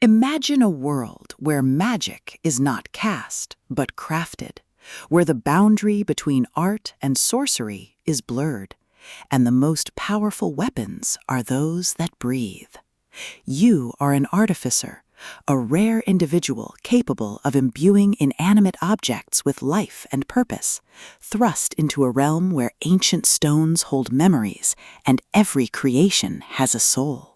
Imagine a world where magic is not cast, but crafted, where the boundary between art and sorcery is blurred, and the most powerful weapons are those that breathe. You are an artificer, a rare individual capable of imbuing inanimate objects with life and purpose, thrust into a realm where ancient stones hold memories and every creation has a soul.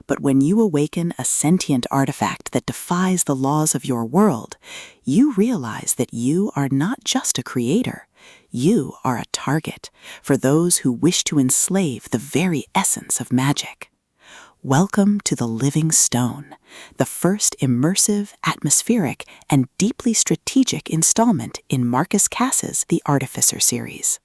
But when you awaken a sentient artifact that defies the laws of your world, you realize that you are not just a creator. You are a target for those who wish to enslave the very essence of magic. Welcome to the Living Stone, the first immersive, atmospheric, and deeply strategic installment in Marcus Cass's The Artificer series.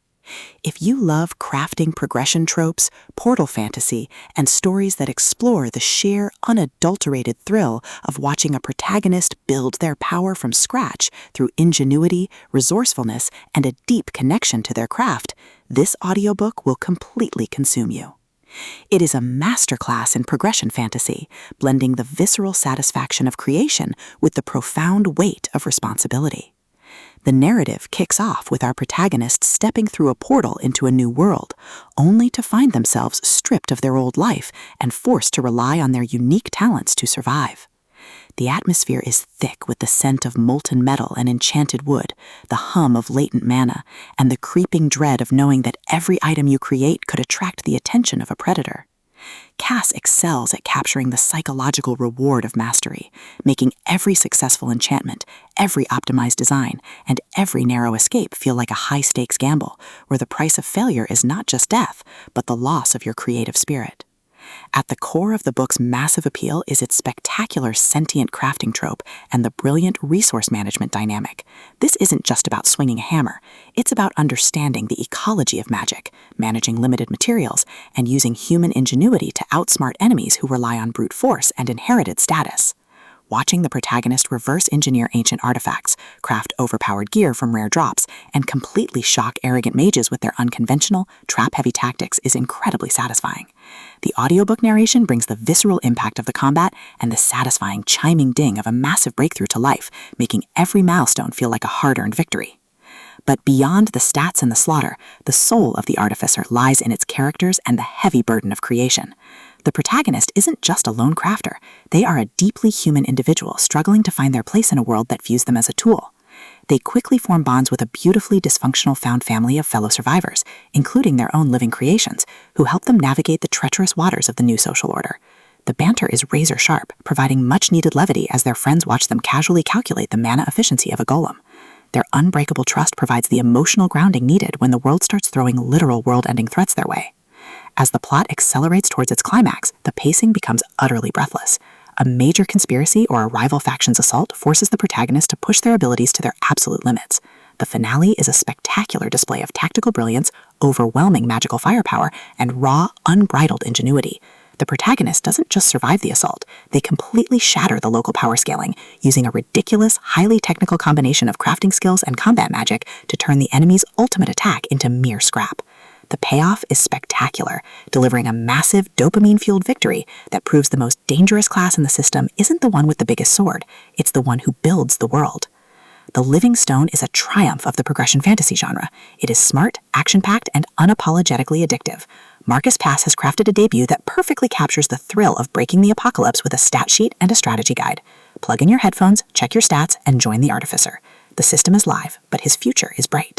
If you love crafting progression tropes, portal fantasy, and stories that explore the sheer, unadulterated thrill of watching a protagonist build their power from scratch through ingenuity, resourcefulness, and a deep connection to their craft, this audiobook will completely consume you. It is a masterclass in progression fantasy, blending the visceral satisfaction of creation with the profound weight of responsibility. The narrative kicks off with our protagonists stepping through a portal into a new world, only to find themselves stripped of their old life and forced to rely on their unique talents to survive. The atmosphere is thick with the scent of molten metal and enchanted wood, the hum of latent mana, and the creeping dread of knowing that every item you create could attract the attention of a predator. Cass excels at capturing the psychological reward of mastery, making every successful enchantment, every optimized design, and every narrow escape feel like a high-stakes gamble, where the price of failure is not just death, but the loss of your creative spirit. At the core of the book's massive appeal is its spectacular sentient crafting trope and the brilliant resource management dynamic. This isn't just about swinging a hammer. It's about understanding the ecology of magic, managing limited materials, and using human ingenuity to outsmart enemies who rely on brute force and inherited status. Watching the protagonist reverse engineer ancient artifacts, craft overpowered gear from rare drops, and completely shock arrogant mages with their unconventional, trap-heavy tactics is incredibly satisfying. The audiobook narration brings the visceral impact of the combat and the satisfying chiming ding of a massive breakthrough to life, making every milestone feel like a hard-earned victory. But beyond the stats and the slaughter, the soul of the Artificer lies in its characters and the heavy burden of creation. The protagonist isn't just a lone crafter. They are a deeply human individual struggling to find their place in a world that views them as a tool. They quickly form bonds with a beautifully dysfunctional found family of fellow survivors, including their own living creations, who help them navigate the treacherous waters of the new social order. The banter is razor sharp, providing much-needed levity as their friends watch them casually calculate the mana efficiency of a golem. Their unbreakable trust provides the emotional grounding needed when the world starts throwing literal world-ending threats their way. As the plot accelerates towards its climax, the pacing becomes utterly breathless. A major conspiracy or a rival faction's assault forces the protagonist to push their abilities to their absolute limits. The finale is a spectacular display of tactical brilliance, overwhelming magical firepower, and raw, unbridled ingenuity. The protagonist doesn't just survive the assault, they completely shatter the local power scaling, using a ridiculous, highly technical combination of crafting skills and combat magic to turn the enemy's ultimate attack into mere scrap. The payoff is spectacular, delivering a massive dopamine-fueled victory that proves the most dangerous class in the system isn't the one with the biggest sword, it's the one who builds the world. The Living Stone is a triumph of the progression fantasy genre. It is smart, action-packed, and unapologetically addictive. Marcus Cass has crafted a debut that perfectly captures the thrill of breaking the apocalypse with a stat sheet and a strategy guide. Plug in your headphones, check your stats, and join the Artificer. The system is live, but his future is bright.